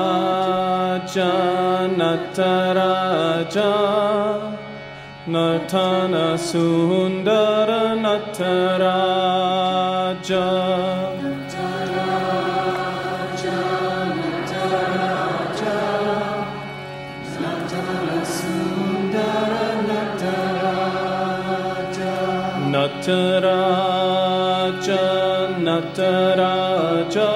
Nataraja, Nataraja, Natana Sundara Nataraja. Nataraja, Nataraja, Natana Sundara Nataraja. Nataraja, Nataraja,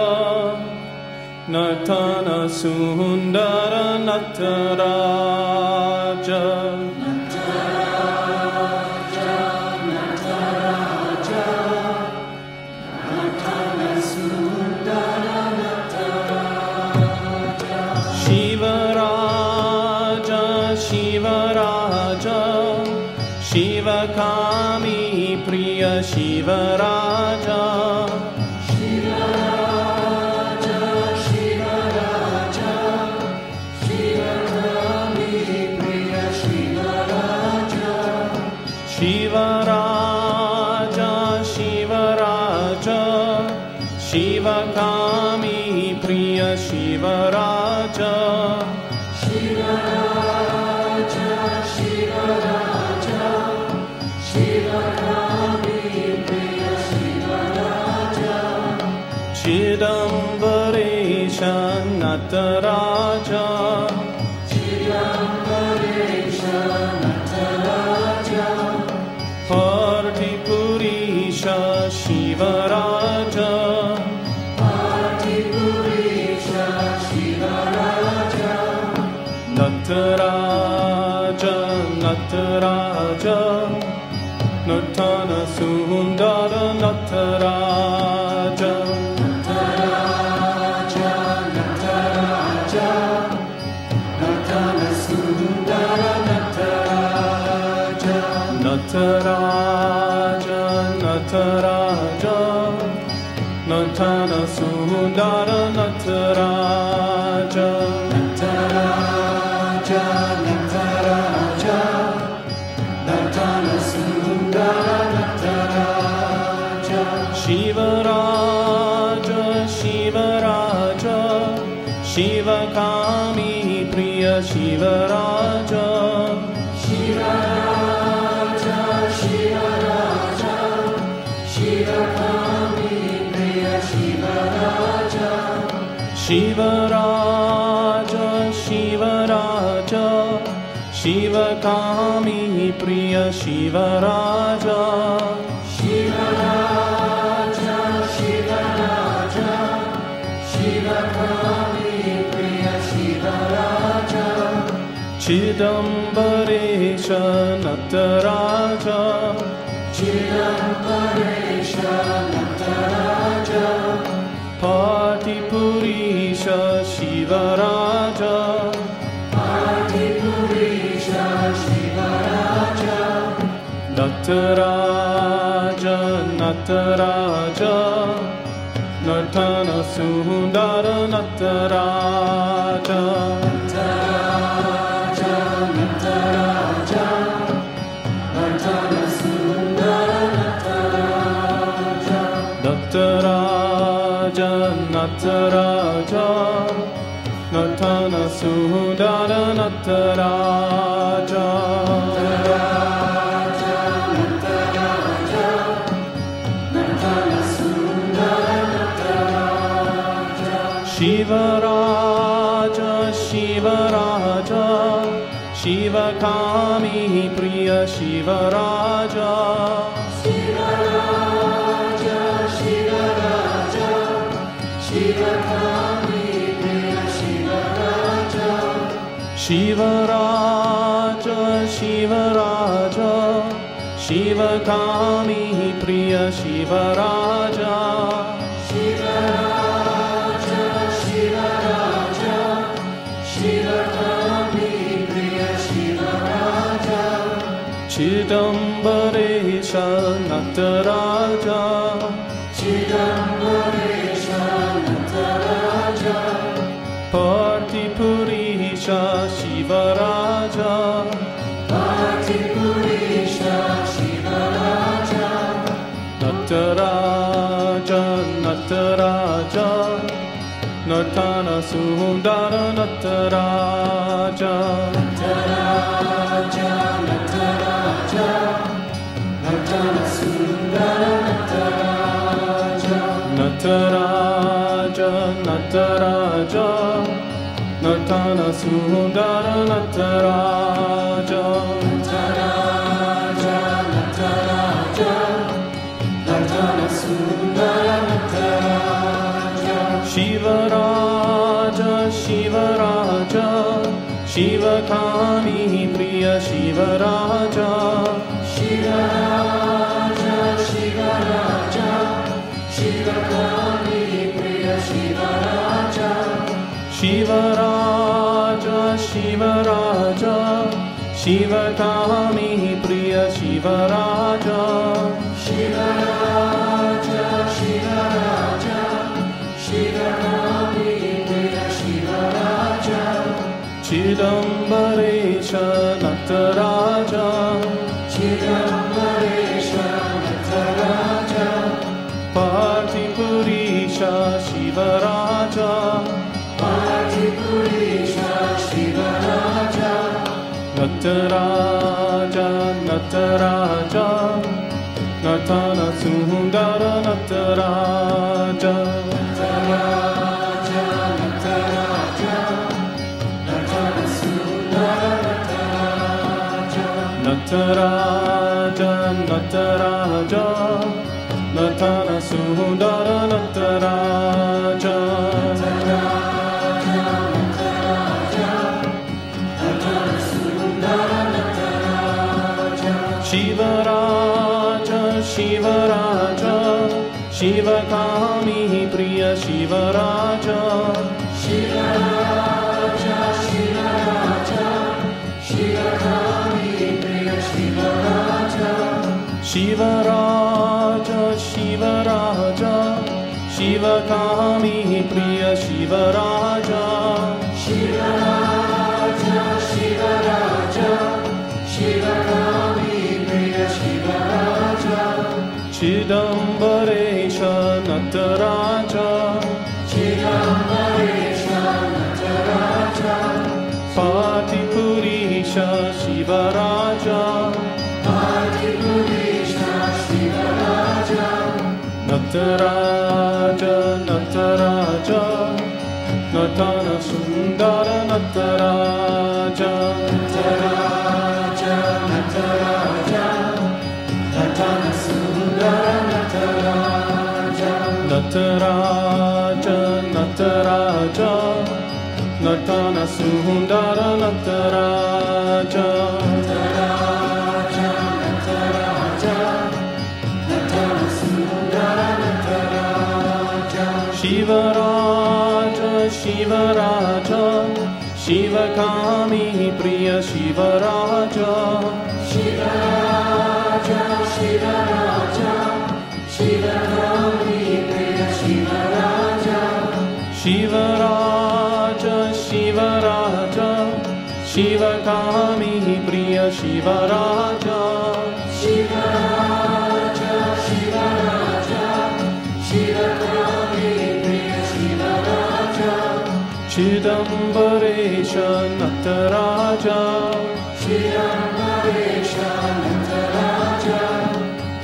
Natana Sundara Nataraja. Nataraja, Nataraja, Natana Sundara Nataraja. Shivaraja, Shivaraja, Shivakami Priya Shivaraja. Shivaraja, Shivaraja, Shivakami Priya Shivaraja. Shivaraja, Shivaraja, Shivakami Priya Shivaraja. Chidambaresha Nataraja, Chidambaresha Nataraja. Partipurisha Shivaraja, Partipurisha Shivaraja. Nataraja, Nataraja, Natana Sundara Nataraja. Nataraja, Nataraja, Natana Sundara Nataraja. Nataraja, Nataraja, Natana Sundara Nataraja. Nataraja, Nataraja, Natana Sundara Nataraja. Shivaraja, Shivaraja, Shivakami Priya Shivaraja. Shivaraja, Shivaraja, Shivakami Priya Shivaraja. Shivaraja, Shivaraja, Shivakami Priya Shivaraja. Shivaraja, Shivaraja, Shivakami Priya Shivaraja. Chidambaresha Nataraja, Chidambaresha Nataraja. Partipurisha Shivaraja, Partipurisha Shivaraja. Nataraja, Nataraja, Natana Sundara Nataraja. Nataraja, Nataraja, Natana Sundara Nataraja. Nataraja, Nataraja, Natana Sundara Nataraja. Nataraja, Nataraja, Natana Sundara Nataraja. Shivaraja, Shivaraja, Shivakami Priya Shivaraja. Shivaraja, Shivaraja, Shivakami Priya Shivaraja. Shivaraja, Shivaraja, Shivakami Priya Shivaraja. Shivaraja, Shivaraja, Shivakami Priya Shivaraja. Chidambaresha Nataraja, Chidambaresha Nataraja. Partipurisha Shivaraja, Partipurisha Shivaraja. Nataraja, Nataraja, ನರ್ತನ ಸುಂದರ ನಟರಾಜ ನಟರಾಜ ನಟರಾಜ ನರ್ತನ ಸುಂದರ ನಟರಾಜ ನಟರಾಜ ನಟರಾಜ ನರ್ತನ ಸುಂದರ ನಟರಾಜ ನಟರಾಜ ನಟರಾಜ ನರ್ತನ ಸುಂದರ ನಟರಾಜ ಶಿವರಾಜ ಶಿವರಾಜ ಶಿವಕಾಮಿ ಪ್ರಿಯ ಶಿವರಾಜ ಶಿವರಾಜ ಶಿವರಾಜ ಶಿವಕಾಮಿ ಪ್ರಿಯ ಶಿವರಾಜ ಶಿವರಾಜ ಶಿವರಾಜ ಶಿವಕಾಮಿ ಪ್ರಿಯ ಶಿವರಾಜ ಶಿವರಾಜ ಶಿವರಾಜ ಶಿವಕಾಮಿ ಪ್ರಿಯ ಶಿವರಾಜ ಚಿದಂಬರೇಶ ನಟರಾಜ ಚಿದಂಬರೇಶ ನಟರಾಜ ಪಾರ್ಥಿಪುರೀಶ ಶಿವರಾಜ ಪಾರ್ಥಿಪುರೀಶ ಶಿವರಾಜ ನಟರಾಜ ನಟರಾಜ ನಟನ ಸುಂದರ ನಟರಾಜ ನಟರಾಜ ನಟರಾಜ ನಟನ ಸುಂದರ ನಟರಾಜ ನಟರಾಜ ನಟರಾಜ ನಟನ ಸುಂದರ ನಟರಾಜ ಶಿವರಾಜ ಶಿವರಾಜ ಶಿವಕಾಮಿ ಪ್ರಿಯ ಶಿವರಾಜ ಶಿವರಾಜ ಶಿವರಾಜ ಶಿವಕಾಮಿ ಪ್ರಿಯ ಶಿವರಾಜ ಶಿವರಾಜ ಶಿವರಾಜ ಶಿವಕಾಮಿ ಪ್ರಿಯ ಶಿವರಾಜ ಶಿವರಾಜ ಶಿವರಾಜ ಶಿವಕಾಮಿ ಪ್ರಿಯ ಶಿವರಾಜ ಚಿದಂಬರೇಶ ನಟರಾಜ ಚಿದಂಬರೇಶ ನಟರಾಜ ಪಾರ್ಥಿಪುರೀಶ ಶಿವರಾಜ ಪಾರ್ಥಿಪುರೀಶ ಶಿವರಾಜ ನಟರಾಜ ನಟರಾಜ ನಟನ ಸುಂದರ ನಟರಾಜ ನಟರಾಜ ನಟರಾಜ ನಟನ ಸುಂದರ ನಟರಾಜ ನಟರಾಜ ನಟರಾಜ ನಟನ ಸುಂದರ ನಟರಾಜ ನಟರಾಜ ನಟರಾಜ ನಟನ ಸುಂದರ ನಟರಾಜ ಶಿವರಾಜ ಶಿವರಾಜ ಶಿವಕಾಮಿ ಪ್ರಿಯ ಶಿವರಾಜ ಶಿವರಾಜ ಶಿವರಾಜ ಶಿವಕಾಮಿ ಪ್ರಿಯ ಶಿವರಾಜ ಶಿವರಾಜ ಶಿವರಾಜ ಶಿವಕಾಮಿ ಪ್ರಿಯ ಶಿವರಾಜ ಶಿವರಾಜ ಶಿವರಾಜ ಶಿವಕಾಮಿ ಪ್ರಿಯ ಶಿವರಾಜ ಚಿದಂಬರೇಶ ನಟರಾಜ ಚಿದಂಬರೇಶ ನಟರಾಜ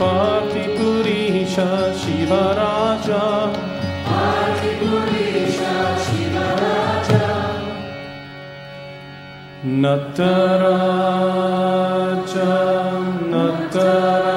ಪಾರ್ಥಿಪುರೀಶ ಶಿವರಾಜ ಪಾರ್ಥಿಪುರೀಶ ಶಿವರಾಜ ನಟರಾಜ ನಟರಾಜ